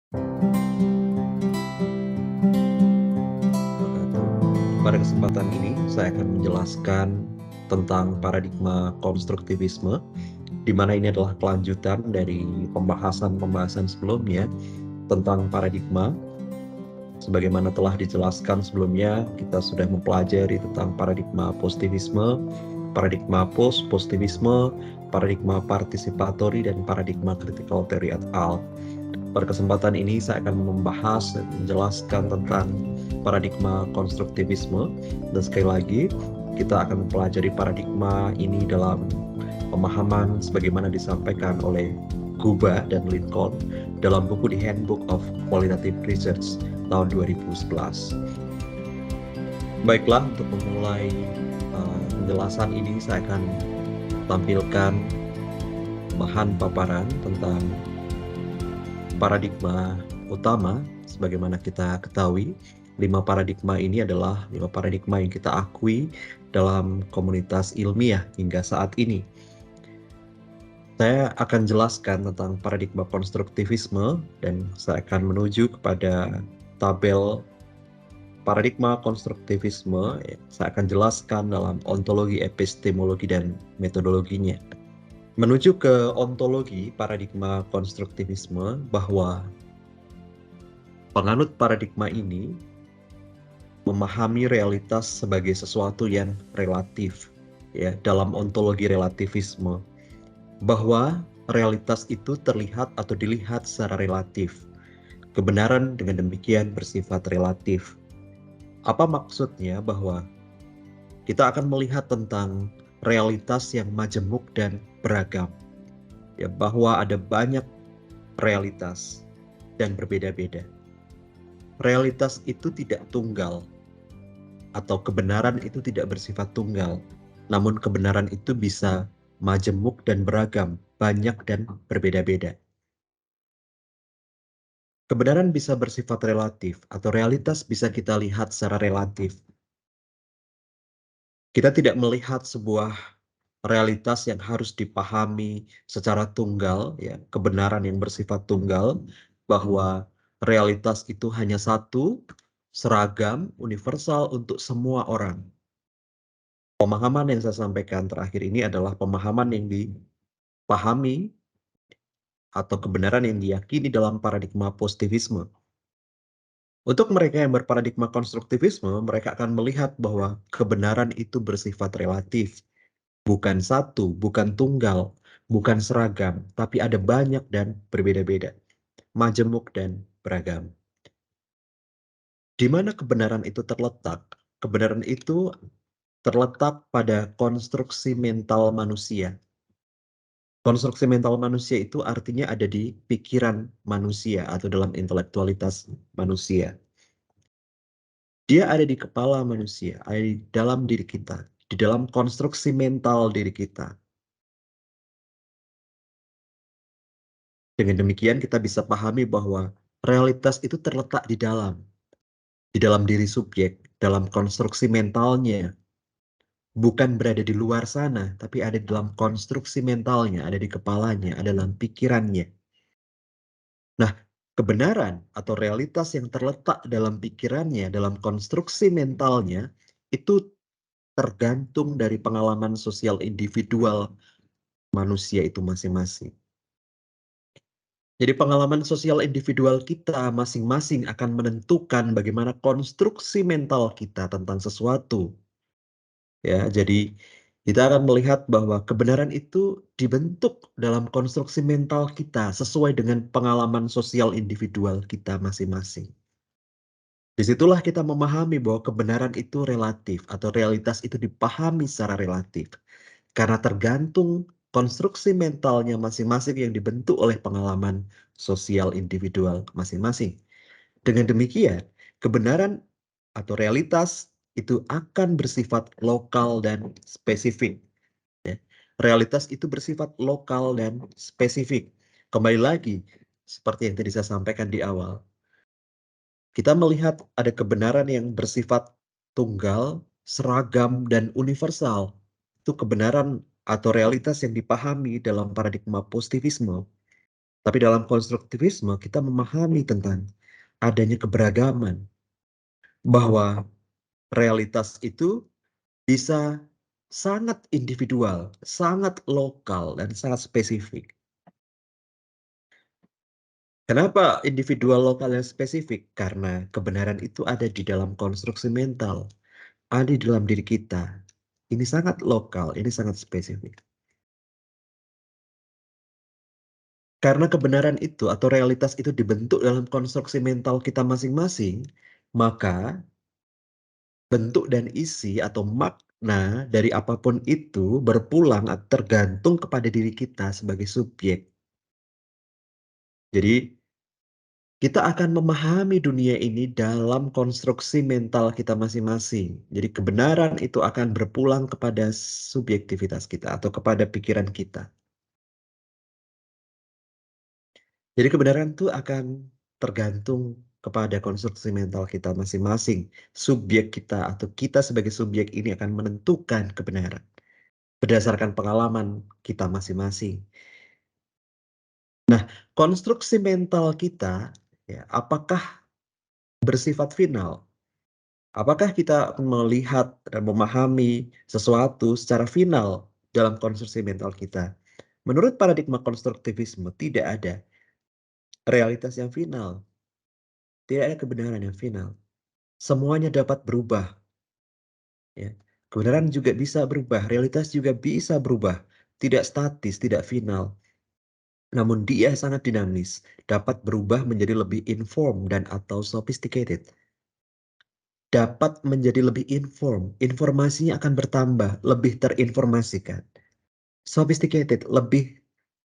Wabarakatuh. Pada kesempatan ini, saya akan menjelaskan tentang paradigma konstruktivisme, di mana ini adalah kelanjutan dari pembahasan-pembahasan sebelumnya tentang paradigma. Sebagaimana telah dijelaskan sebelumnya, kita sudah mempelajari tentang paradigma positivisme, paradigma post-positivisme, paradigma partisipatori, dan paradigma critical theory et al. Pada kesempatan ini saya akan membahas dan menjelaskan tentang paradigma konstruktivisme, dan sekali lagi kita akan mempelajari paradigma ini dalam pemahaman sebagaimana disampaikan oleh Kuba dan Lincoln dalam buku The Handbook of Qualitative Research tahun 2011. Baiklah, untuk memulai penjelasan ini saya akan tampilkan bahan paparan tentang paradigma utama. Sebagaimana kita ketahui, 5 paradigma ini adalah 5 paradigma yang kita akui dalam komunitas ilmiah hingga saat ini. Saya akan jelaskan tentang paradigma konstruktivisme dan saya akan menuju kepada tabel paradigma konstruktivisme. Saya akan jelaskan dalam ontologi, epistemologi, dan metodologinya. Menuju ke ontologi paradigma konstruktivisme, bahwa penganut paradigma ini memahami realitas sebagai sesuatu yang relatif, ya, dalam ontologi relativisme, bahwa realitas itu terlihat atau dilihat secara relatif. Kebenaran dengan demikian bersifat relatif. Apa maksudnya? Bahwa kita akan melihat tentang realitas yang majemuk dan beragam, ya, bahwa ada banyak realitas dan berbeda-beda. Realitas itu tidak tunggal, atau kebenaran itu tidak bersifat tunggal, namun kebenaran itu bisa majemuk dan beragam, banyak dan berbeda-beda. Kebenaran bisa bersifat relatif, atau realitas bisa kita lihat secara relatif. Kita tidak melihat sebuah realitas yang harus dipahami secara tunggal, ya, kebenaran yang bersifat tunggal, bahwa realitas itu hanya satu, seragam, universal untuk semua orang. Pemahaman yang saya sampaikan terakhir ini adalah pemahaman yang dipahami atau kebenaran yang diyakini dalam paradigma positivisme. Untuk mereka yang berparadigma konstruktivisme, mereka akan melihat bahwa kebenaran itu bersifat relatif, bukan satu, bukan tunggal, bukan seragam, tapi ada banyak dan berbeda-beda, majemuk dan beragam. Di mana kebenaran itu terletak? Kebenaran itu terletak pada konstruksi mental manusia. Konstruksi mental manusia itu artinya ada di pikiran manusia atau dalam intelektualitas manusia. Dia ada di kepala manusia, ada di dalam diri kita, di dalam konstruksi mental diri kita. Dengan demikian kita bisa pahami bahwa realitas itu terletak di dalam diri subjek, dalam konstruksi mentalnya. Bukan berada di luar sana, tapi ada di dalam konstruksi mentalnya, ada di kepalanya, ada dalam pikirannya. Nah, kebenaran atau realitas yang terletak dalam pikirannya, dalam konstruksi mentalnya, itu tergantung dari pengalaman sosial individual manusia itu masing-masing. Jadi pengalaman sosial individual kita masing-masing akan menentukan bagaimana konstruksi mental kita tentang sesuatu. Ya, jadi kita akan melihat bahwa kebenaran itu dibentuk dalam konstruksi mental kita sesuai dengan pengalaman sosial individual kita masing-masing. Disitulah kita memahami bahwa kebenaran itu relatif atau realitas itu dipahami secara relatif. Karena tergantung konstruksi mentalnya masing-masing yang dibentuk oleh pengalaman sosial individual masing-masing. Dengan demikian, kebenaran atau realitas itu akan bersifat lokal dan spesifik. Ya. Realitas itu bersifat lokal dan spesifik. Kembali lagi, seperti yang tadi saya sampaikan di awal, kita melihat ada kebenaran yang bersifat tunggal, seragam, dan universal. Itu kebenaran atau realitas yang dipahami dalam paradigma positivisme. Tapi dalam konstruktivisme kita memahami tentang adanya keberagaman, bahwa realitas itu bisa sangat individual, sangat lokal, dan sangat spesifik. Kenapa individual, lokal, dan spesifik? Karena kebenaran itu ada di dalam konstruksi mental, ada di dalam diri kita. Ini sangat lokal, ini sangat spesifik. Karena kebenaran itu atau realitas itu dibentuk dalam konstruksi mental kita masing-masing, maka bentuk dan isi atau makna dari apapun itu berpulang atau tergantung kepada diri kita sebagai subjek. Jadi, kita akan memahami dunia ini dalam konstruksi mental kita masing-masing. Jadi, kebenaran itu akan berpulang kepada subjektivitas kita atau kepada pikiran kita. Jadi, kebenaran itu akan tergantung kepada konstruksi mental kita masing-masing. Subjek kita atau kita sebagai subjek ini akan menentukan kebenaran berdasarkan pengalaman kita masing-masing. Nah, konstruksi mental kita, ya, apakah bersifat final? Apakah kita melihat dan memahami sesuatu secara final dalam konstruksi mental kita? Menurut paradigma konstruktivisme, tidak ada realitas yang final, tidak ada kebenaran yang final. Semuanya dapat berubah, ya. Kebenaran juga bisa berubah, realitas juga bisa berubah, tidak statis, tidak final. Namun dia sangat dinamis, dapat berubah menjadi lebih inform dan atau sophisticated. Dapat menjadi lebih inform, informasinya akan bertambah, lebih terinformasikan. Sophisticated, lebih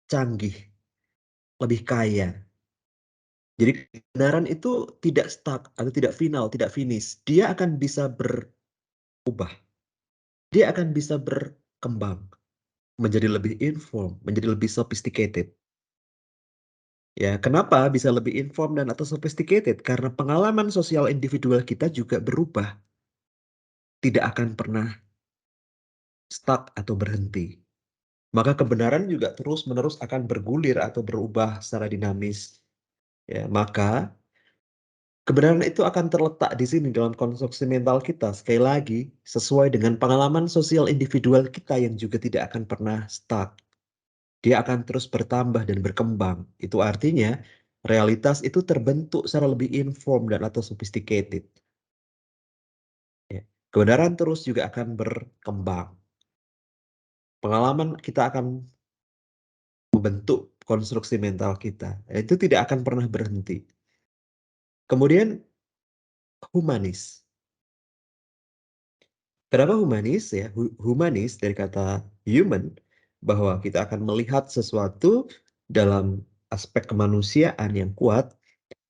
canggih, lebih kaya. Jadi kebenaran itu tidak stuck atau tidak final, tidak finish. Dia akan bisa berubah. Dia akan bisa berkembang menjadi lebih inform, menjadi lebih sophisticated. Ya, kenapa bisa lebih inform dan atau sophisticated? Karena pengalaman sosial individual kita juga berubah, tidak akan pernah stuck atau berhenti. Maka kebenaran juga terus-menerus akan bergulir atau berubah secara dinamis. Ya, maka kebenaran itu akan terletak di sini dalam konstruksi mental kita. Sekali lagi, sesuai dengan pengalaman sosial individual kita yang juga tidak akan pernah stuck. Dia akan terus bertambah dan berkembang. Itu artinya realitas itu terbentuk secara lebih inform dan atau sophisticated. Ya. Kebenaran terus juga akan berkembang. Pengalaman kita akan membentuk konstruksi mental kita. Itu tidak akan pernah berhenti. Kemudian humanis. Kenapa humanis ya? Humanis dari kata human, bahwa kita akan melihat sesuatu dalam aspek kemanusiaan yang kuat,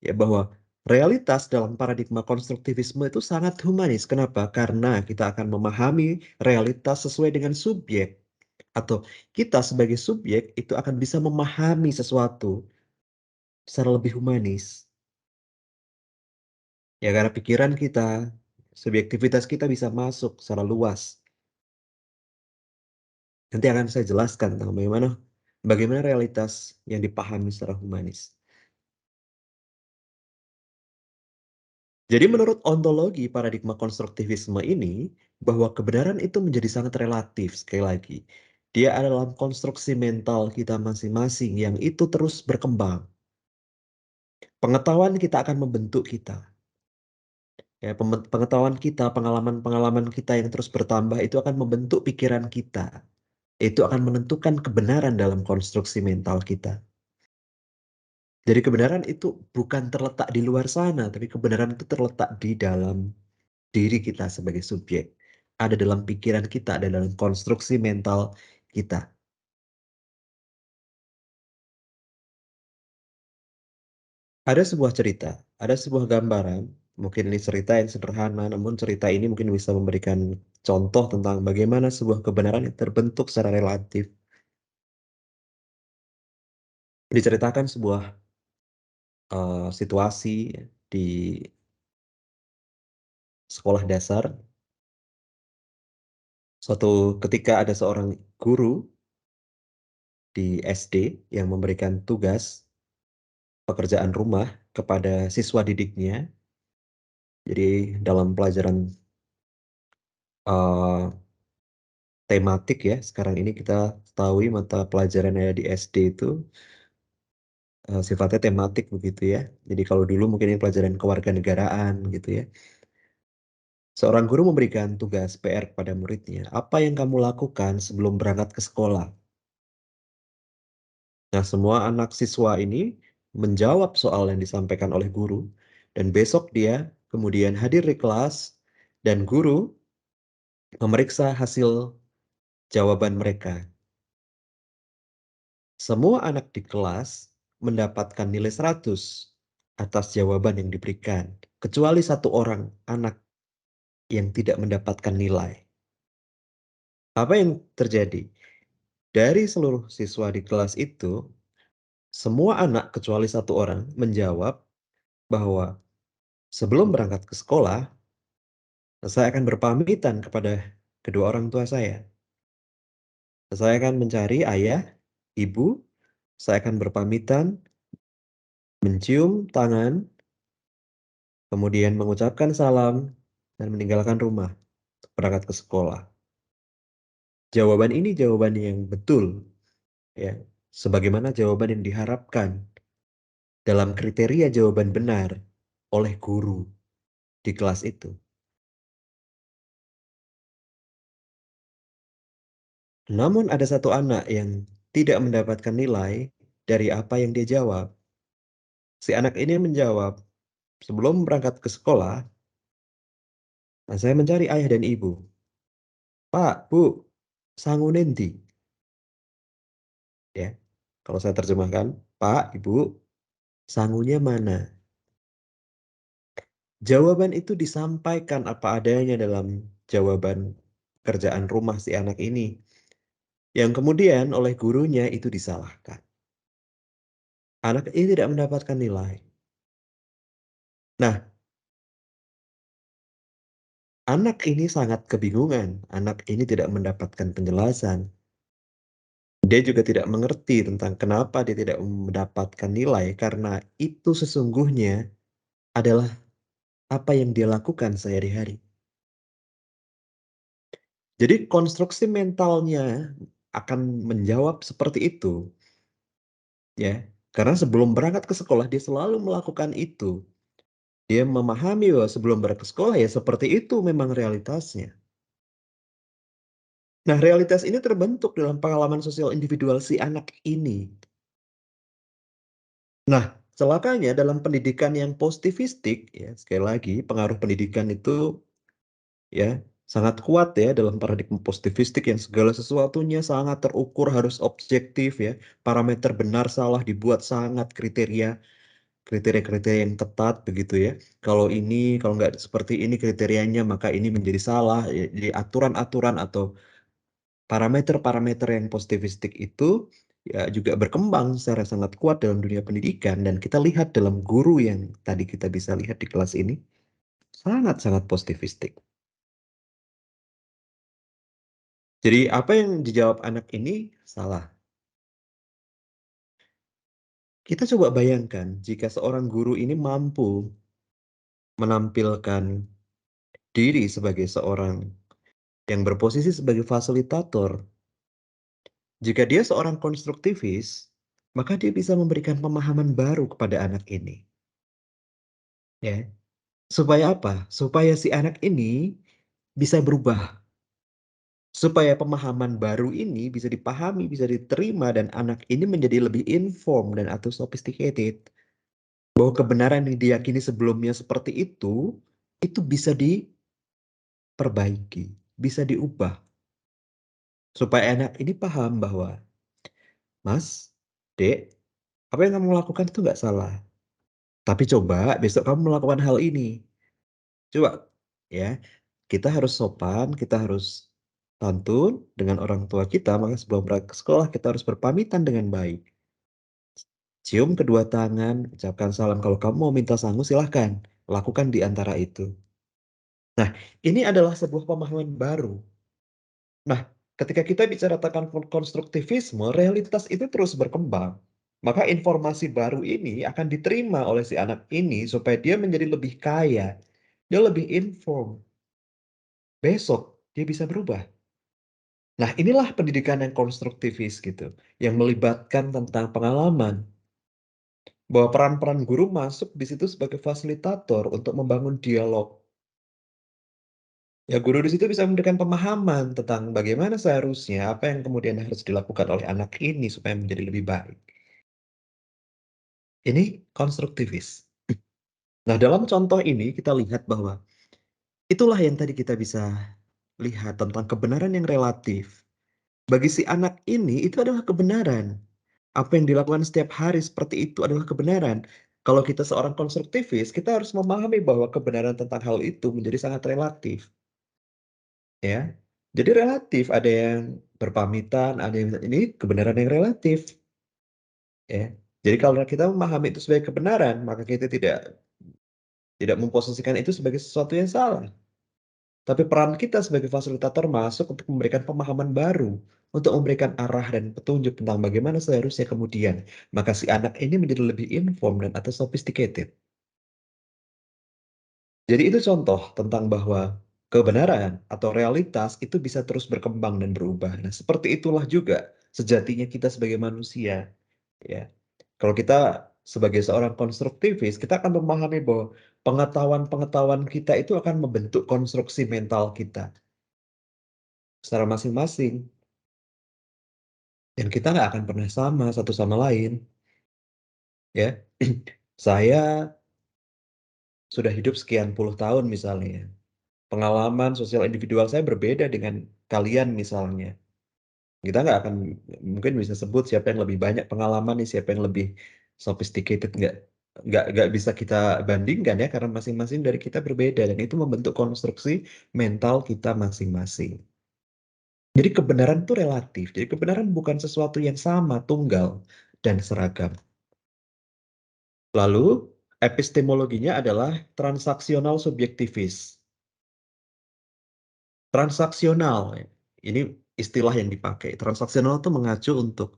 ya, bahwa realitas dalam paradigma konstruktivisme itu sangat humanis. Kenapa? Karena kita akan memahami realitas sesuai dengan subjek, atau kita sebagai subjek itu akan bisa memahami sesuatu secara lebih humanis. Ya, karena pikiran kita, subjektivitas kita bisa masuk secara luas. Nanti akan saya jelaskan tentang bagaimana realitas yang dipahami secara humanis. Jadi menurut ontologi paradigma konstruktivisme ini, bahwa kebenaran itu menjadi sangat relatif, sekali lagi. Dia ada dalam konstruksi mental kita masing-masing yang itu terus berkembang. Pengetahuan kita akan membentuk kita. Ya, pengetahuan kita, pengalaman-pengalaman kita yang terus bertambah itu akan membentuk pikiran kita. Itu akan menentukan kebenaran dalam konstruksi mental kita. Jadi kebenaran itu bukan terletak di luar sana, tapi kebenaran itu terletak di dalam diri kita sebagai subjek. Ada dalam pikiran kita, ada dalam konstruksi mental kita. Ada sebuah cerita, ada sebuah gambaran, mungkin ini cerita yang sederhana, namun cerita ini mungkin bisa memberikan contoh tentang bagaimana sebuah kebenaran yang terbentuk secara relatif. Diceritakan sebuah situasi di sekolah dasar. Suatu ketika ada seorang guru di SD yang memberikan tugas pekerjaan rumah kepada siswa didiknya. Jadi dalam pelajaran uh, tematik ya, sekarang ini kita ketahui mata pelajaran yang ada di SD itu sifatnya tematik begitu ya. Jadi kalau dulu mungkin ini pelajaran kewarganegaraan gitu ya. Seorang guru memberikan tugas PR kepada muridnya. Apa yang kamu lakukan sebelum berangkat ke sekolah? Nah, semua anak siswa ini menjawab soal yang disampaikan oleh guru, dan besok dia kemudian hadir di kelas, dan guru memeriksa hasil jawaban mereka. Semua anak di kelas mendapatkan nilai 100 atas jawaban yang diberikan, kecuali satu orang anak yang tidak mendapatkan nilai. Apa yang terjadi? Dari seluruh siswa di kelas itu, semua anak kecuali satu orang menjawab bahwa sebelum berangkat ke sekolah, saya akan berpamitan kepada kedua orang tua saya. Saya akan mencari ayah, ibu, saya akan berpamitan, mencium tangan, kemudian mengucapkan salam, dan meninggalkan rumah untuk berangkat ke sekolah. Jawaban ini jawaban yang betul, ya, sebagaimana jawaban yang diharapkan dalam kriteria jawaban benar oleh guru di kelas itu. Namun ada satu anak yang tidak mendapatkan nilai dari apa yang dia jawab. Si anak ini menjawab, sebelum berangkat ke sekolah, nah saya mencari ayah dan ibu. Pak, Bu, sangu nendi. Ya, kalau saya terjemahkan, Pak, Ibu, sangunya mana? Jawaban itu disampaikan apa adanya dalam jawaban kerjaan rumah si anak ini. Yang kemudian oleh gurunya itu disalahkan. Anak ini tidak mendapatkan nilai. Nah, anak ini sangat kebingungan. Anak ini tidak mendapatkan penjelasan. Dia juga tidak mengerti tentang kenapa dia tidak mendapatkan nilai, karena itu sesungguhnya adalah apa yang dia lakukan sehari-hari. Jadi konstruksi mentalnya akan menjawab seperti itu, ya. Karena sebelum berangkat ke sekolah dia selalu melakukan itu. Dia memahami bahwa sebelum berangkat ke sekolah ya seperti itu memang realitasnya. Nah, realitas ini terbentuk dalam pengalaman sosial individual si anak ini. Nah, celakanya dalam pendidikan yang positivistik, ya sekali lagi pengaruh pendidikan itu ya sangat kuat ya dalam paradigma positivistik yang segala sesuatunya sangat terukur, harus objektif ya, parameter benar salah dibuat sangat kriteria-kriteria yang ketat begitu ya. Kalau nggak seperti ini kriterianya maka ini menjadi salah ya. Jadi aturan-aturan atau parameter-parameter yang positivistik itu ya juga berkembang secara sangat kuat dalam dunia pendidikan, dan kita lihat dalam guru yang tadi kita bisa lihat di kelas ini sangat-sangat positivistik. Jadi apa yang dijawab anak ini salah. Kita coba bayangkan jika seorang guru ini mampu menampilkan diri sebagai seorang yang berposisi sebagai fasilitator. Jika dia seorang konstruktivis, maka dia bisa memberikan pemahaman baru kepada anak ini. Ya, supaya apa? Supaya si anak ini bisa berubah. Supaya pemahaman baru ini bisa dipahami, bisa diterima, dan anak ini menjadi lebih inform dan atau sophisticated. Bahwa kebenaran yang diyakini sebelumnya seperti itu bisa diperbaiki, bisa diubah. Supaya anak ini paham bahwa, Mas, Dek, apa yang kamu lakukan itu nggak salah. Tapi coba besok kamu melakukan hal ini. Coba, ya, kita harus sopan, kita harus santun dengan orang tua kita, maka sebelum berangkat ke sekolah kita harus berpamitan dengan baik. Cium kedua tangan, ucapkan salam. Kalau kamu mau minta sangu, silahkan. Lakukan di antara itu. Nah, ini adalah sebuah pemahaman baru. Nah, ketika kita bicara tentang konstruktivisme, realitas itu terus berkembang. Maka informasi baru ini akan diterima oleh si anak ini supaya dia menjadi lebih kaya, dia lebih inform. Besok dia bisa berubah. Nah, inilah pendidikan yang konstruktivis gitu, yang melibatkan tentang pengalaman, bahwa peran-peran guru masuk di situ sebagai fasilitator untuk membangun dialog. Ya, guru di situ bisa memberikan pemahaman tentang bagaimana seharusnya, apa yang kemudian harus dilakukan oleh anak ini supaya menjadi lebih baik. Ini konstruktivis. Nah, dalam contoh ini kita lihat bahwa itulah yang tadi kita bisa lihat tentang kebenaran yang relatif. Bagi si anak ini itu adalah kebenaran. Apa yang dilakukan setiap hari seperti itu adalah kebenaran. Kalau kita seorang konstruktivis, kita harus memahami bahwa kebenaran tentang hal itu menjadi sangat relatif, ya. Jadi relatif, ada yang berpamitan, ada yang ini kebenaran yang relatif, ya. Jadi kalau kita memahami itu sebagai kebenaran, maka kita tidak memposisikan itu sebagai sesuatu yang salah. Tapi peran kita sebagai fasilitator masuk untuk memberikan pemahaman baru, untuk memberikan arah dan petunjuk tentang bagaimana seharusnya kemudian. Maka si anak ini menjadi lebih informed dan atau sophisticated. Jadi itu contoh tentang bahwa kebenaran atau realitas itu bisa terus berkembang dan berubah. Nah, seperti itulah juga sejatinya kita sebagai manusia, ya. Kalau kita sebagai seorang konstruktivis, kita akan memahami bahwa pengetahuan-pengetahuan kita itu akan membentuk konstruksi mental kita secara masing-masing. Dan kita nggak akan pernah sama satu sama lain, ya. Saya sudah hidup sekian puluh tahun misalnya. Pengalaman sosial individual saya berbeda dengan kalian misalnya. Kita nggak akan mungkin bisa sebut siapa yang lebih banyak pengalaman nih, siapa yang lebih sophisticated, nggak bisa kita bandingkan ya, karena masing-masing dari kita berbeda dan itu membentuk konstruksi mental kita masing-masing. Jadi kebenaran itu relatif. Jadi kebenaran bukan sesuatu yang sama, tunggal, dan seragam. Lalu epistemologinya adalah transaksional subjektivis. Transaksional, ya. Ini istilah yang dipakai. Transaksional itu mengacu untuk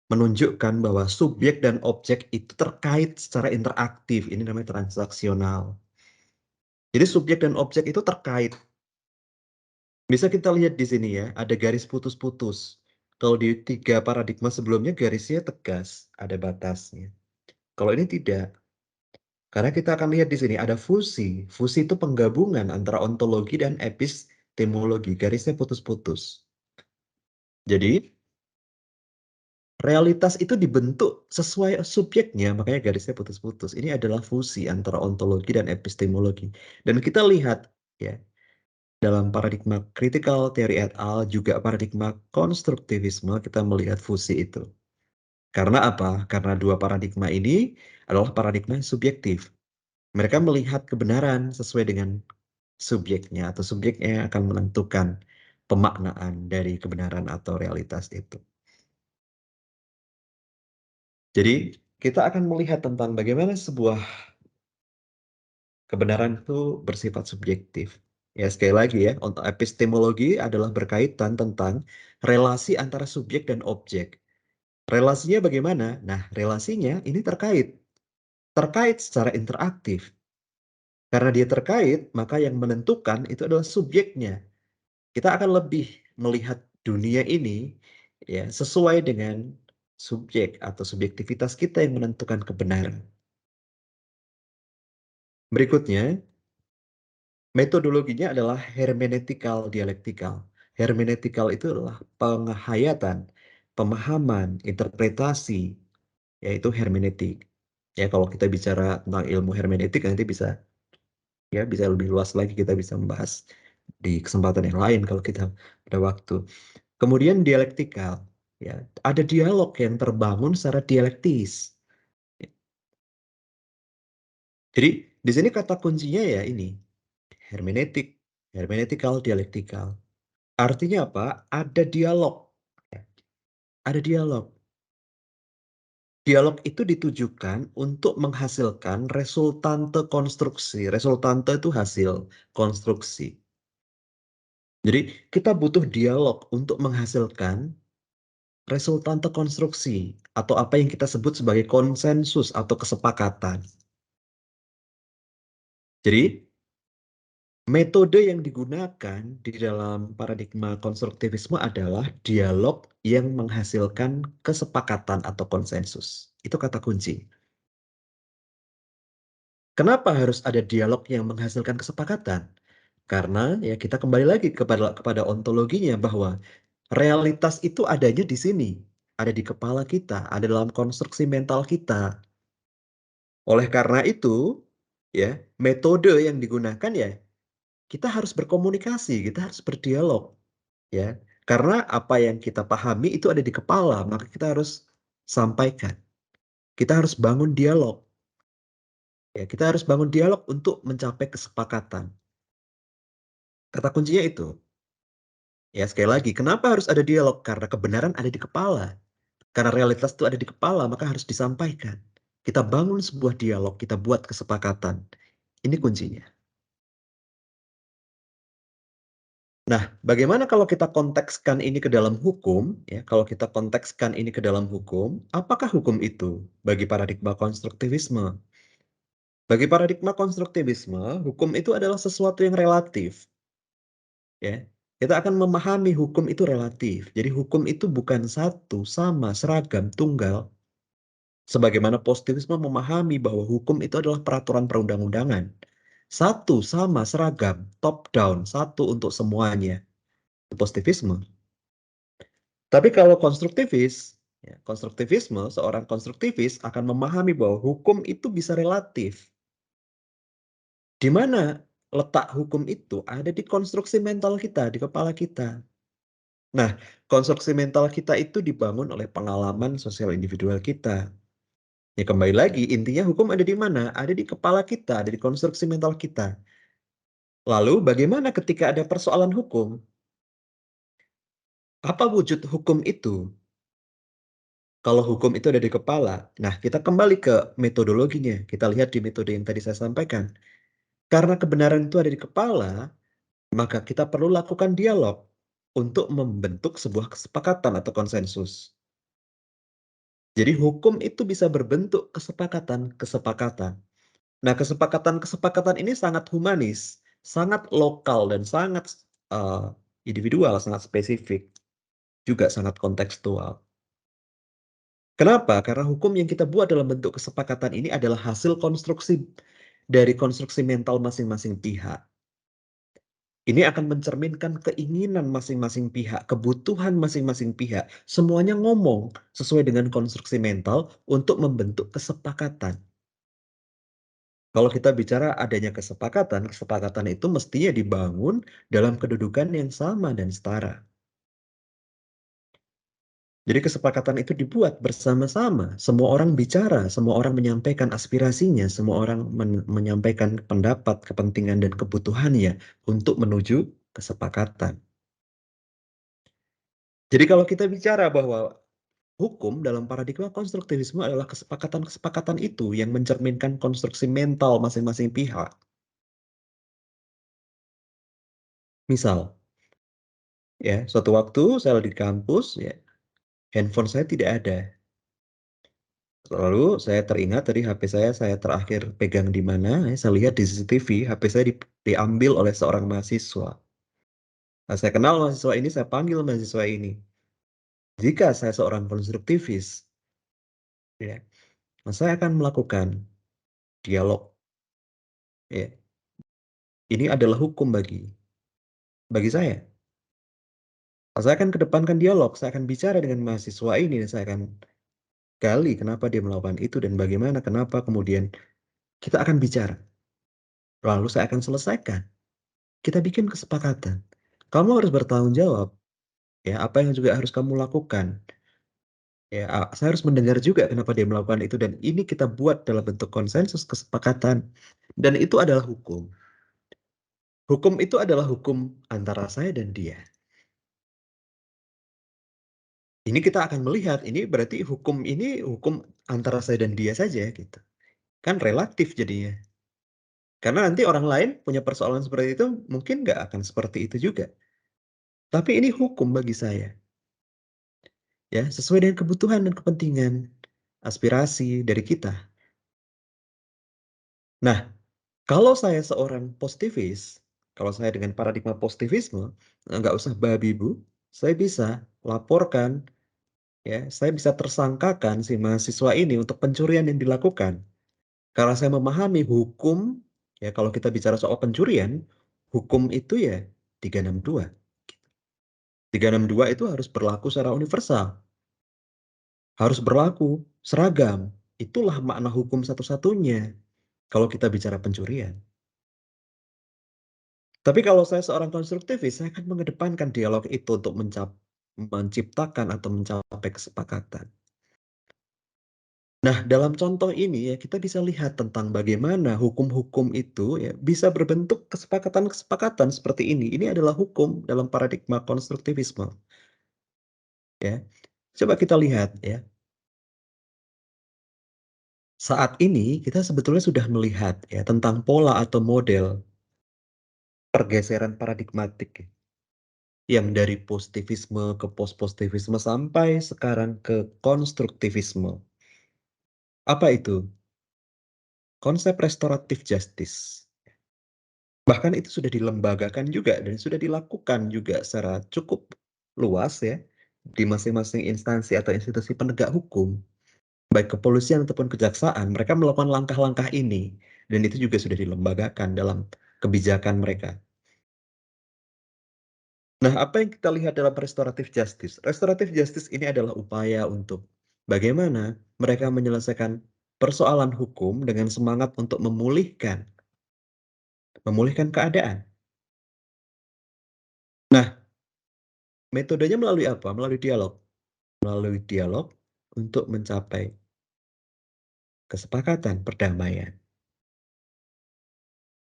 menunjukkan bahwa subjek dan objek itu terkait secara interaktif. Ini namanya transaksional. Jadi subjek dan objek itu terkait. Bisa kita lihat di sini ya, ada garis putus-putus. Kalau di tiga paradigma sebelumnya garisnya tegas, ada batasnya. Kalau ini tidak. Karena kita akan lihat di sini ada fusi. Fusi itu penggabungan antara ontologi dan epistemologi. Garisnya putus-putus. Jadi realitas itu dibentuk sesuai subjeknya, makanya garisnya putus-putus. Ini adalah fusi antara ontologi dan epistemologi. Dan kita lihat ya, dalam paradigma critical theory et al. Juga paradigma konstruktivisme kita melihat fusi itu. Karena apa? Karena dua paradigma ini adalah paradigma yang subjektif. Mereka melihat kebenaran sesuai dengan subjeknya atau subjeknya akan menentukan pemaknaan dari kebenaran atau realitas itu. Jadi kita akan melihat tentang bagaimana sebuah kebenaran itu bersifat subjektif. Ya, sekali lagi ya, untuk epistemologi adalah berkaitan tentang relasi antara subjek dan objek. Relasinya bagaimana? Nah, relasinya ini terkait secara interaktif. Karena dia terkait, maka yang menentukan itu adalah subjeknya. Kita akan lebih melihat dunia ini ya sesuai dengan subjek atau subjektivitas kita yang menentukan kebenaran. Berikutnya, metodologinya adalah hermenetikal dialektikal. Hermenetikal itu adalah penghayatan, pemahaman, interpretasi, yaitu hermeneutik. Ya, kalau kita bicara tentang ilmu hermeneutik nanti bisa lebih luas lagi, kita bisa membahas di kesempatan yang lain kalau kita ada waktu. Kemudian dialektikal, ya, ada dialog yang terbangun secara dialektis. Jadi di sini kata kuncinya ya ini hermeneutik, hermenetikal, dialektikal. Artinya apa? Ada dialog. Ada dialog. Dialog itu ditujukan untuk menghasilkan resultante konstruksi. Resultante itu hasil konstruksi. Jadi kita butuh dialog untuk menghasilkan resultante konstruksi atau apa yang kita sebut sebagai konsensus atau kesepakatan. Jadi, metode yang digunakan di dalam paradigma konstruktivisme adalah dialog yang menghasilkan kesepakatan atau konsensus. Itu kata kunci. Kenapa harus ada dialog yang menghasilkan kesepakatan? Karena ya kita kembali lagi kepada ontologinya bahwa realitas itu adanya di sini, ada di kepala kita, ada dalam konstruksi mental kita. Oleh karena itu, ya, metode yang digunakan ya kita harus berkomunikasi, kita harus berdialog, ya. Karena apa yang kita pahami itu ada di kepala, maka kita harus sampaikan. Kita harus bangun dialog. Ya, kita harus bangun dialog untuk mencapai kesepakatan. Kata kuncinya itu. Ya, sekali lagi, kenapa harus ada dialog? Karena kebenaran ada di kepala. Karena realitas itu ada di kepala, maka harus disampaikan. Kita bangun sebuah dialog, kita buat kesepakatan. Ini kuncinya. Nah, bagaimana kalau kita kontekskan ini ke dalam hukum? Ya, kalau kita kontekskan ini ke dalam hukum, apakah hukum itu bagi paradigma konstruktivisme? Bagi paradigma konstruktivisme, hukum itu adalah sesuatu yang relatif. Ya, kita akan memahami hukum itu relatif. Jadi hukum itu bukan satu, sama, seragam, tunggal. Sebagaimana positivisme memahami bahwa hukum itu adalah peraturan perundang-undangan. Satu, sama, seragam, top down, satu untuk semuanya. Positivisme. Tapi kalau konstruktivis, ya, konstruktivisme, seorang konstruktivis akan memahami bahwa hukum itu bisa relatif. Di mana letak hukum itu ada di konstruksi mental kita, di kepala kita. Nah, konstruksi mental kita itu dibangun oleh pengalaman sosial individual kita. Ya kembali lagi, intinya hukum ada di mana? Ada di kepala kita, ada di konstruksi mental kita. Lalu bagaimana ketika ada persoalan hukum? Apa wujud hukum itu? Kalau hukum itu ada di kepala, nah kita kembali ke metodologinya. Kita lihat di metode yang tadi saya sampaikan. Karena kebenaran itu ada di kepala, maka kita perlu lakukan dialog untuk membentuk sebuah kesepakatan atau konsensus. Jadi hukum itu bisa berbentuk kesepakatan-kesepakatan. Nah, kesepakatan-kesepakatan ini sangat humanis, sangat lokal, dan sangat eh, individual, sangat spesifik, juga sangat kontekstual. Kenapa? Karena hukum yang kita buat dalam bentuk kesepakatan ini adalah hasil konstruksi dari konstruksi mental masing-masing pihak. Ini akan mencerminkan keinginan masing-masing pihak, kebutuhan masing-masing pihak. Semuanya ngomong sesuai dengan konstruksi mental untuk membentuk kesepakatan. Kalau kita bicara adanya kesepakatan, kesepakatan itu mestinya dibangun dalam kedudukan yang sama dan setara. Jadi kesepakatan itu dibuat bersama-sama. Semua orang bicara, semua orang menyampaikan aspirasinya, semua orang menyampaikan pendapat, kepentingan, dan kebutuhannya untuk menuju kesepakatan. Jadi kalau kita bicara bahwa hukum dalam paradigma konstruktivisme adalah kesepakatan-kesepakatan itu yang mencerminkan konstruksi mental masing-masing pihak. Misal, ya, suatu waktu saya di kampus, ya, handphone saya tidak ada. Lalu saya teringat tadi HP saya terakhir pegang di mana, ya, saya lihat di CCTV, HP saya diambil oleh seorang mahasiswa. Nah, saya kenal mahasiswa ini, saya panggil mahasiswa ini. Jika saya seorang konstruktivis, ya, nah saya akan melakukan dialog. Ya, ini adalah hukum bagi saya. Nah, saya akan kedepankan dialog, saya akan bicara dengan mahasiswa ini, dan saya akan gali kenapa dia melakukan itu dan bagaimana, kenapa kemudian kita akan bicara. Lalu saya akan selesaikan. Kita bikin kesepakatan. Kamu harus bertanggung jawab. Ya, apa yang juga harus kamu lakukan. Ya, saya harus mendengar juga kenapa dia melakukan itu dan ini kita buat dalam bentuk konsensus kesepakatan. Dan itu adalah hukum. Hukum itu adalah hukum antara saya dan dia. Ini kita akan melihat, ini berarti hukum ini hukum antara saya dan dia saja gitu. Kan relatif jadinya. Karena nanti orang lain punya persoalan seperti itu mungkin nggak akan seperti itu juga. Tapi ini hukum bagi saya. ya, sesuai dengan kebutuhan dan kepentingan, aspirasi dari kita. Nah, kalau saya seorang positivis, kalau saya dengan paradigma positivisme, nggak usah babi bu, saya bisa laporkan, ya, saya bisa tersangkakan si mahasiswa ini untuk pencurian yang dilakukan. Karena saya memahami hukum, ya kalau kita bicara soal pencurian, hukum itu ya 362. 362 itu harus berlaku secara universal, harus berlaku seragam. Itulah makna hukum satu-satunya kalau kita bicara pencurian. Tapi kalau saya seorang konstruktivis, saya akan mengedepankan dialog itu untuk menciptakan atau mencapai kesepakatan. Nah, dalam contoh ini ya kita bisa lihat tentang bagaimana hukum-hukum itu ya bisa berbentuk kesepakatan-kesepakatan seperti ini. Ini adalah hukum dalam paradigma konstruktivisme, ya. Coba kita lihat ya. Saat ini kita sebetulnya sudah melihat ya tentang pola atau model pergeseran paradigmatik ya, yang dari positivisme ke post-positivisme sampai sekarang ke konstruktivisme. Apa itu? Konsep restoratif justice. Bahkan itu sudah dilembagakan juga dan sudah dilakukan juga secara cukup luas ya di masing-masing instansi atau institusi penegak hukum, baik kepolisian ataupun kejaksaan, mereka melakukan langkah-langkah ini dan itu juga sudah dilembagakan dalam kebijakan mereka. Nah, apa yang kita lihat dalam restoratif justice? Restoratif justice ini adalah upaya untuk bagaimana mereka menyelesaikan persoalan hukum dengan semangat untuk memulihkan keadaan. Nah, metodenya melalui apa? Melalui dialog. Melalui dialog untuk mencapai kesepakatan perdamaian.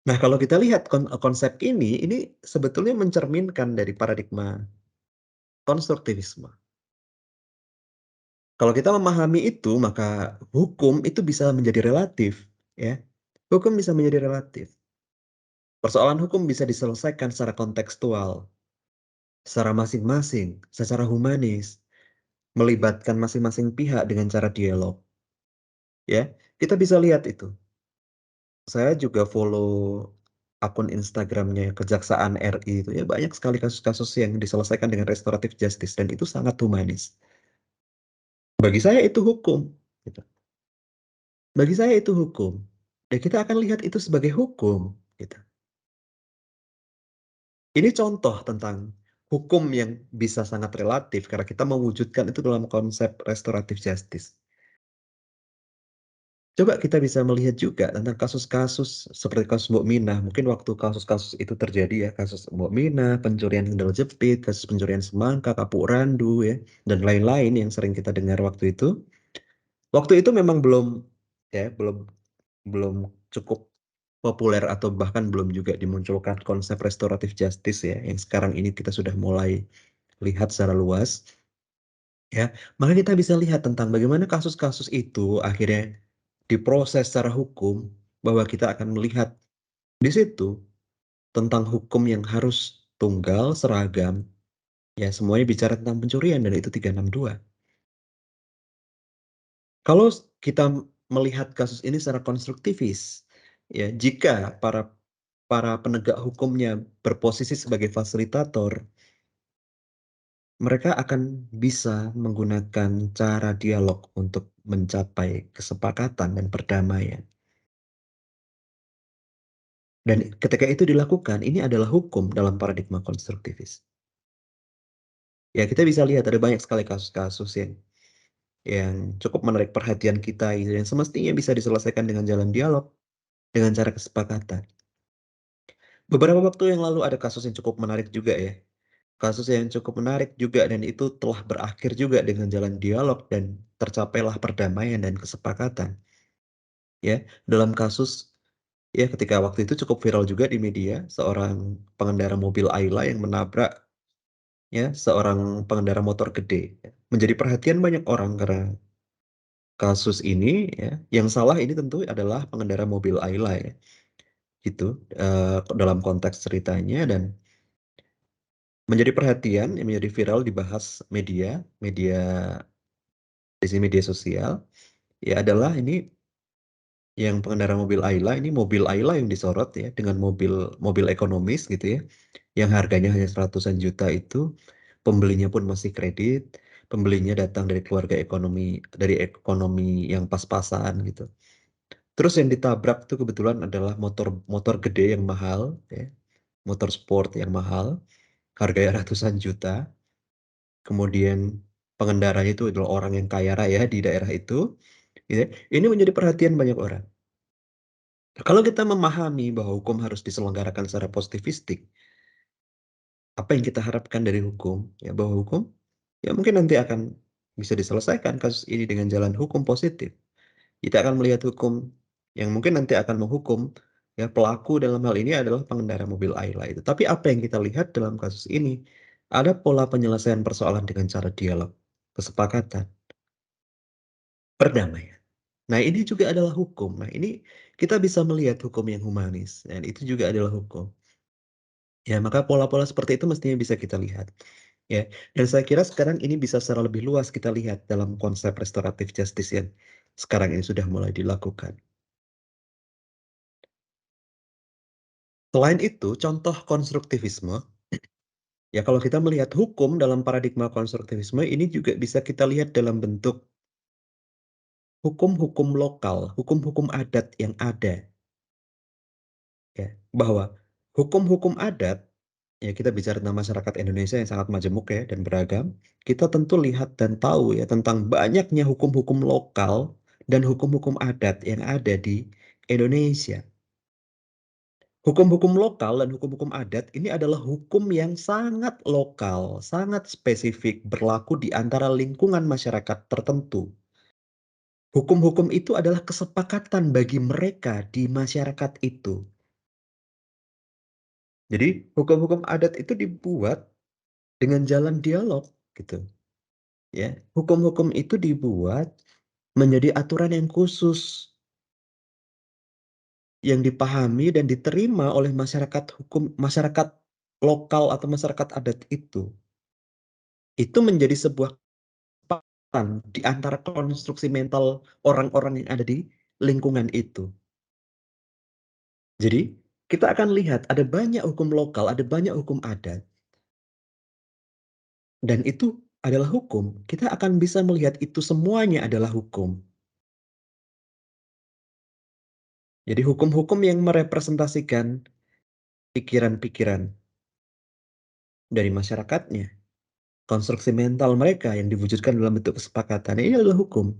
Nah, kalau kita lihat konsep ini sebetulnya mencerminkan dari paradigma konstruktivisme. Kalau kita memahami itu, maka hukum itu bisa menjadi relatif, ya. Hukum bisa menjadi relatif. Persoalan hukum bisa diselesaikan secara kontekstual, secara masing-masing, secara humanis, melibatkan masing-masing pihak dengan cara dialog, ya. Kita bisa lihat itu. Saya juga follow akun Instagramnya Kejaksaan RI itu ya banyak sekali kasus-kasus yang diselesaikan dengan restoratif justice dan itu sangat humanis. Bagi saya itu hukum, gitu. Bagi saya itu hukum. Dan kita akan lihat itu sebagai hukum, gitu. Ini contoh tentang hukum yang bisa sangat relatif karena kita mewujudkan itu dalam konsep restoratif justice. Coba kita bisa melihat juga tentang kasus-kasus seperti kasus Mukminah. Mungkin waktu kasus-kasus itu terjadi ya, kasus Mukminah, pencurian sendal jepit, kasus pencurian semangka, kapuk randu ya, dan lain-lain yang sering kita dengar waktu itu. Waktu itu memang belum ya, belum cukup populer atau bahkan belum juga dimunculkan konsep restoratif justice ya, yang sekarang ini kita sudah mulai lihat secara luas ya. Maka kita bisa lihat tentang bagaimana kasus-kasus itu akhirnya diproses secara hukum bahwa kita akan melihat di situ tentang hukum yang harus tunggal, seragam, ya semuanya bicara tentang pencurian dan itu 362. Kalau kita melihat kasus ini secara konstruktivis, ya jika para para penegak hukumnya berposisi sebagai fasilitator, mereka akan bisa menggunakan cara dialog untuk mencapai kesepakatan dan perdamaian. Dan ketika itu dilakukan, ini adalah hukum dalam paradigma konstruktivis. Ya, kita bisa lihat ada banyak sekali kasus-kasus yang cukup menarik perhatian kita gitu, yang semestinya bisa diselesaikan dengan jalan dialog, dengan cara kesepakatan. Beberapa waktu yang lalu ada kasus yang cukup menarik juga ya. Kasus yang cukup menarik juga dan itu telah berakhir juga dengan jalan dialog dan tercapailah perdamaian dan kesepakatan. Ya, dalam kasus ya ketika waktu itu cukup viral juga di media, seorang pengendara mobil Ayla yang menabrak ya seorang pengendara motor gede. Ya. Menjadi perhatian banyak orang karena kasus ini ya, yang salah ini tentu adalah pengendara mobil Ayla ya, gitu dalam konteks ceritanya dan Menjadi perhatian, yang menjadi viral dibahas media, di sini media sosial, ya adalah ini yang pengendara mobil Ayla, ini mobil Ayla yang disorot ya dengan mobil mobil ekonomis gitu ya, yang harganya hanya seratusan juta itu, pembelinya pun masih kredit, pembelinya datang dari ekonomi yang pas-pasan gitu. Terus yang ditabrak tuh kebetulan adalah motor motor gede yang mahal ya, motor sport yang mahal, harganya ratusan juta. Kemudian pengendaranya itu adalah orang yang kaya raya di daerah itu, gitu ya. Ini menjadi perhatian banyak orang. Kalau kita memahami bahwa hukum harus diselenggarakan secara positivistik, apa yang kita harapkan dari hukum? Ya bahwa hukum, ya mungkin nanti akan bisa diselesaikan kasus ini dengan jalan hukum positif. Kita akan melihat hukum yang mungkin nanti akan menghukum ya pelaku dalam hal ini adalah pengendara mobil Ayla itu. Tapi apa yang kita lihat dalam kasus ini? Ada pola penyelesaian persoalan dengan cara dialog, kesepakatan, perdamaian. Nah, ini juga adalah hukum. Nah, ini kita bisa melihat hukum yang humanis, dan itu juga adalah hukum. Ya, maka pola-pola seperti itu mestinya bisa kita lihat. Ya, dan saya kira sekarang ini bisa secara lebih luas kita lihat dalam konsep restoratif justice yang sekarang ini sudah mulai dilakukan. Selain itu, contoh konstruktivisme, ya kalau kita melihat hukum dalam paradigma konstruktivisme, ini juga bisa kita lihat dalam bentuk hukum-hukum lokal, hukum-hukum adat yang ada. Ya, bahwa hukum-hukum adat, ya kita bicara tentang masyarakat Indonesia yang sangat majemuk ya dan beragam, kita tentu lihat dan tahu ya tentang banyaknya hukum-hukum lokal dan hukum-hukum adat yang ada di Indonesia. Hukum-hukum lokal dan hukum-hukum adat ini adalah hukum yang sangat lokal, sangat spesifik, berlaku di antara lingkungan masyarakat tertentu. Hukum-hukum itu adalah kesepakatan bagi mereka di masyarakat itu. Jadi, hukum-hukum adat itu dibuat dengan jalan dialog gitu, ya. Hukum-hukum itu dibuat menjadi aturan yang khusus yang dipahami dan diterima oleh masyarakat lokal atau masyarakat adat itu. Itu menjadi sebuah kesepakatan di antara konstruksi mental orang-orang yang ada di lingkungan itu. Jadi, kita akan lihat ada banyak hukum lokal, ada banyak hukum adat, dan itu adalah hukum. Kita akan bisa melihat itu semuanya adalah hukum. Jadi hukum-hukum yang merepresentasikan pikiran-pikiran dari masyarakatnya, konstruksi mental mereka yang diwujudkan dalam bentuk kesepakatan, ini adalah hukum.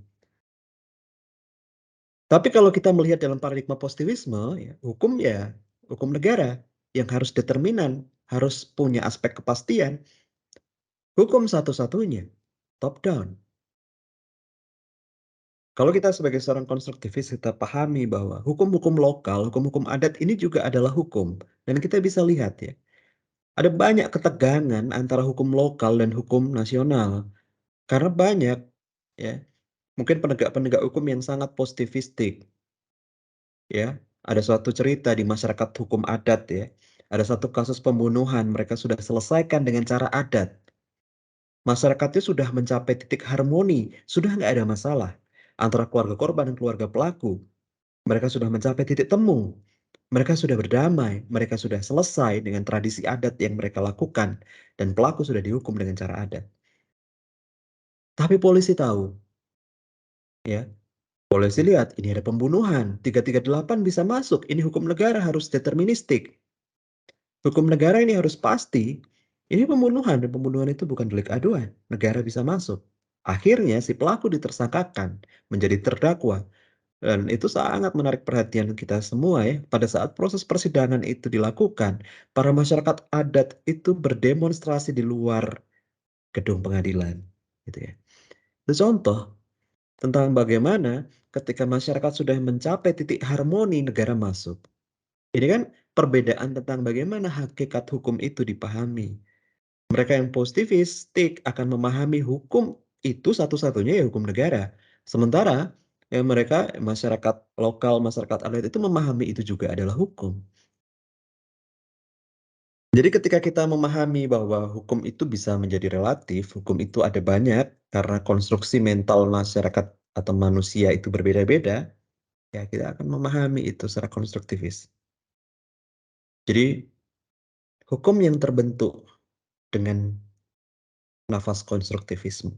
Tapi kalau kita melihat dalam paradigma positivisme, ya, hukum negara yang harus determinan, harus punya aspek kepastian, hukum satu-satunya, top down. Kalau kita sebagai seorang konstruktivis, kita pahami bahwa hukum-hukum lokal, hukum-hukum adat ini juga adalah hukum. Dan kita bisa lihat ya, ada banyak ketegangan antara hukum lokal dan hukum nasional. Karena banyak ya, mungkin penegak-penegak hukum yang sangat positivistik ya. Ada suatu cerita di masyarakat hukum adat ya. Ada satu kasus pembunuhan mereka sudah selesaikan dengan cara adat. Masyarakatnya sudah mencapai titik harmoni, sudah nggak ada masalah antara keluarga korban dan keluarga pelaku. Mereka sudah mencapai titik temu. Mereka sudah berdamai, mereka sudah selesai dengan tradisi adat yang mereka lakukan, dan pelaku sudah dihukum dengan cara adat. Tapi polisi tahu, ya, polisi lihat ini ada pembunuhan, 338 bisa masuk, ini hukum negara harus deterministik. Hukum negara ini harus pasti. Ini pembunuhan, dan pembunuhan itu bukan delik aduan. Negara bisa masuk. Akhirnya si pelaku ditersangkakan, menjadi terdakwa. Dan itu sangat menarik perhatian kita semua ya. Pada saat proses persidangan itu dilakukan, para masyarakat adat itu berdemonstrasi di luar gedung pengadilan. Gitu ya. Itu contoh tentang bagaimana ketika masyarakat sudah mencapai titik harmoni, negara masuk. Ini kan perbedaan tentang bagaimana hakikat hukum itu dipahami. Mereka yang positivistik akan memahami hukum itu satu-satunya ya hukum negara. Sementara mereka masyarakat lokal, masyarakat adat itu memahami itu juga adalah hukum. Jadi ketika kita memahami bahwa hukum itu bisa menjadi relatif, hukum itu ada banyak karena konstruksi mental masyarakat atau manusia itu berbeda-beda, ya kita akan memahami itu secara konstruktivis. Jadi hukum yang terbentuk dengan nafas konstruktivisme.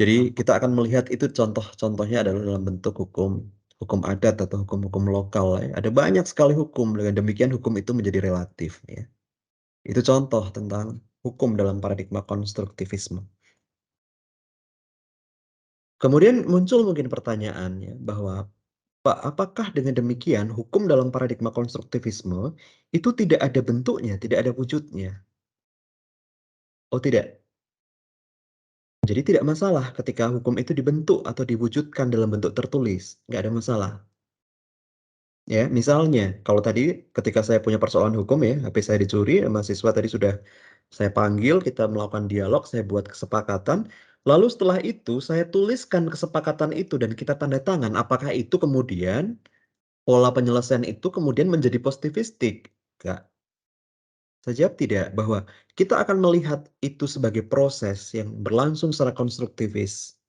Jadi kita akan melihat itu contoh-contohnya adalah dalam bentuk hukum hukum adat atau hukum-hukum lokal ya. Ada banyak sekali hukum, dengan demikian hukum itu menjadi relatif ya. Itu contoh tentang hukum dalam paradigma konstruktivisme. Kemudian muncul mungkin pertanyaannya bahwa Pak, apakah dengan demikian hukum dalam paradigma konstruktivisme itu tidak ada bentuknya, tidak ada wujudnya? Oh tidak. Jadi tidak masalah ketika hukum itu dibentuk atau diwujudkan dalam bentuk tertulis, nggak ada masalah. Ya, misalnya, kalau tadi ketika saya punya persoalan hukum ya, HP saya dicuri, mahasiswa tadi sudah saya panggil, kita melakukan dialog, saya buat kesepakatan, lalu setelah itu saya tuliskan kesepakatan itu dan kita tanda tangan, apakah itu kemudian pola penyelesaian itu kemudian menjadi positivistik? Enggak. Saya jawab tidak, bahwa kita akan melihat itu sebagai proses yang berlangsung secara konstruktivis.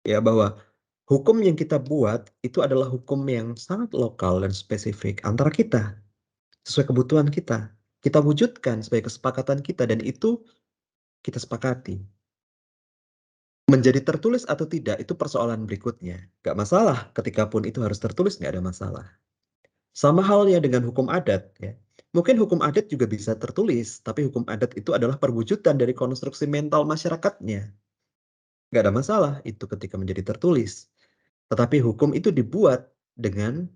Ya, bahwa hukum yang kita buat itu adalah hukum yang sangat lokal dan spesifik antara kita, sesuai kebutuhan kita. Kita wujudkan sebagai kesepakatan kita dan itu kita sepakati. Menjadi tertulis atau tidak itu persoalan berikutnya. Gak masalah, ketika pun itu harus tertulis nggak ada masalah. Sama halnya dengan hukum adat ya. Mungkin hukum adat juga bisa tertulis, tapi hukum adat itu adalah perwujudan dari konstruksi mental masyarakatnya. Nggak ada masalah itu ketika menjadi tertulis. Tetapi hukum itu dibuat dengan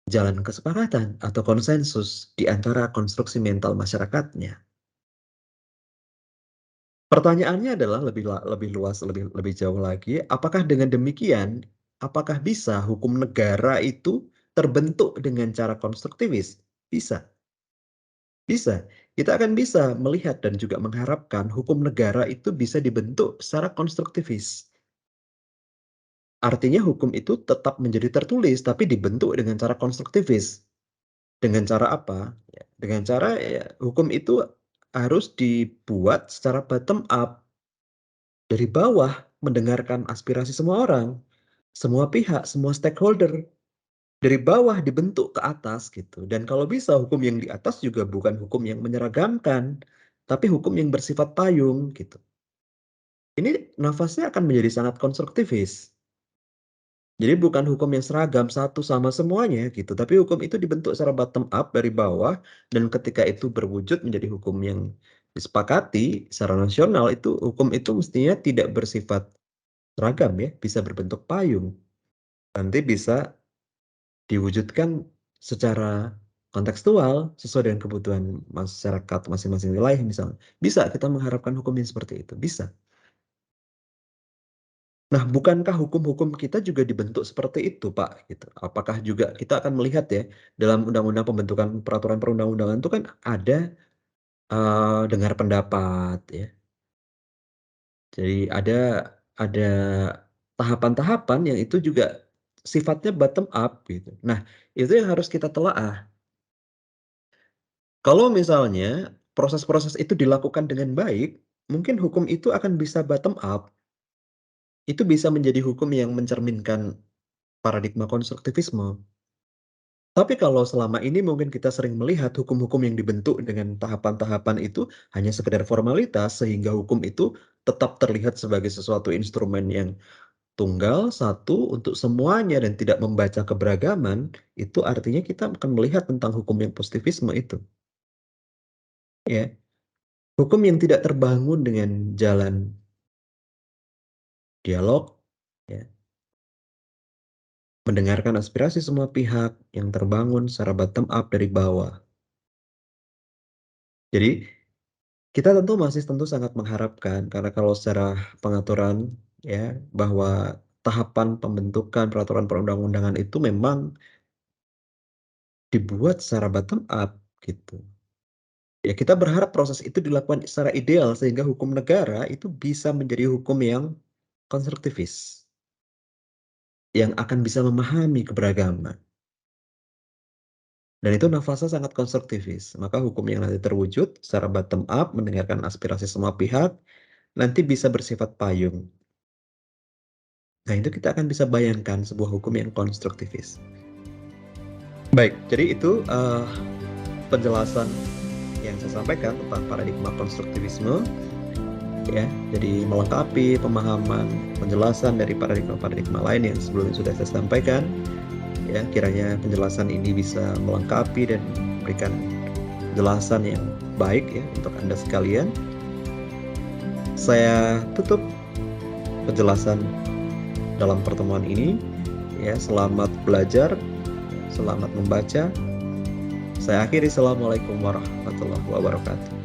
jalan kesepakatan atau konsensus di antara konstruksi mental masyarakatnya. Pertanyaannya adalah lebih luas, lebih jauh lagi, apakah dengan demikian, apakah bisa hukum negara itu terbentuk dengan cara konstruktivis? Bisa, bisa. Kita akan bisa melihat dan juga mengharapkan hukum negara itu bisa dibentuk secara konstruktivis. Artinya hukum itu tetap menjadi tertulis, tapi dibentuk dengan cara konstruktivis. Dengan cara apa? Ya, dengan cara ya, hukum itu harus dibuat secara bottom up, dari bawah, mendengarkan aspirasi semua orang, semua pihak, semua stakeholder. Dari bawah dibentuk ke atas gitu. Dan kalau bisa hukum yang di atas juga bukan hukum yang menyeragamkan, tapi hukum yang bersifat payung gitu. Ini nafasnya akan menjadi sangat konstruktivis. Jadi bukan hukum yang seragam satu sama semuanya gitu, tapi hukum itu dibentuk secara bottom up dari bawah dan ketika itu berwujud menjadi hukum yang disepakati secara nasional itu hukum itu mestinya tidak bersifat seragam ya, bisa berbentuk payung. Nanti bisa diwujudkan secara kontekstual sesuai dengan kebutuhan masyarakat masing-masing wilayah misalnya. Bisa kita mengharapkan hukum yang seperti itu, bisa. Nah, bukankah hukum-hukum kita juga dibentuk seperti itu, Pak? Gitu. Apakah juga kita akan melihat ya dalam undang-undang pembentukan peraturan perundang-undangan itu kan ada dengar pendapat ya. Jadi ada tahapan-tahapan yang itu juga sifatnya bottom up gitu. Nah, itu yang harus kita telaah. Kalau misalnya proses-proses itu dilakukan dengan baik, mungkin hukum itu akan bisa bottom up. Itu bisa menjadi hukum yang mencerminkan paradigma konstruktivisme. Tapi kalau selama ini mungkin kita sering melihat hukum-hukum yang dibentuk dengan tahapan-tahapan itu hanya sekedar formalitas sehingga hukum itu tetap terlihat sebagai sesuatu instrumen yang tunggal, satu untuk semuanya dan tidak membaca keberagaman, itu artinya kita akan melihat tentang hukum yang positivisme itu. Ya, hukum yang tidak terbangun dengan jalan dialog, ya, mendengarkan aspirasi semua pihak yang terbangun secara bottom up dari bawah. Jadi kita tentu sangat mengharapkan karena kalau secara pengaturan ya bahwa tahapan pembentukan peraturan perundang-undangan itu memang dibuat secara bottom up gitu. Ya kita berharap proses itu dilakukan secara ideal sehingga hukum negara itu bisa menjadi hukum yang konstruktivis, yang akan bisa memahami keberagaman. Dan itu nafasnya sangat konstruktivis. Maka hukum yang nanti terwujud secara bottom up, mendengarkan aspirasi semua pihak, nanti bisa bersifat payung. Nah, itu kita akan bisa bayangkan sebuah hukum yang konstruktivis. Baik, jadi itu penjelasan yang saya sampaikan tentang paradigma konstruktivisme, ya. Jadi melengkapi pemahaman, penjelasan dari paradigma-paradigma lain yang sebelumnya sudah saya sampaikan. Ya, kiranya penjelasan ini bisa melengkapi dan memberikan penjelasan yang baik ya untuk Anda sekalian. Saya tutup penjelasan dalam pertemuan ini. Ya, selamat belajar, selamat membaca. Saya akhiri, assalamualaikum warahmatullahi wabarakatuh.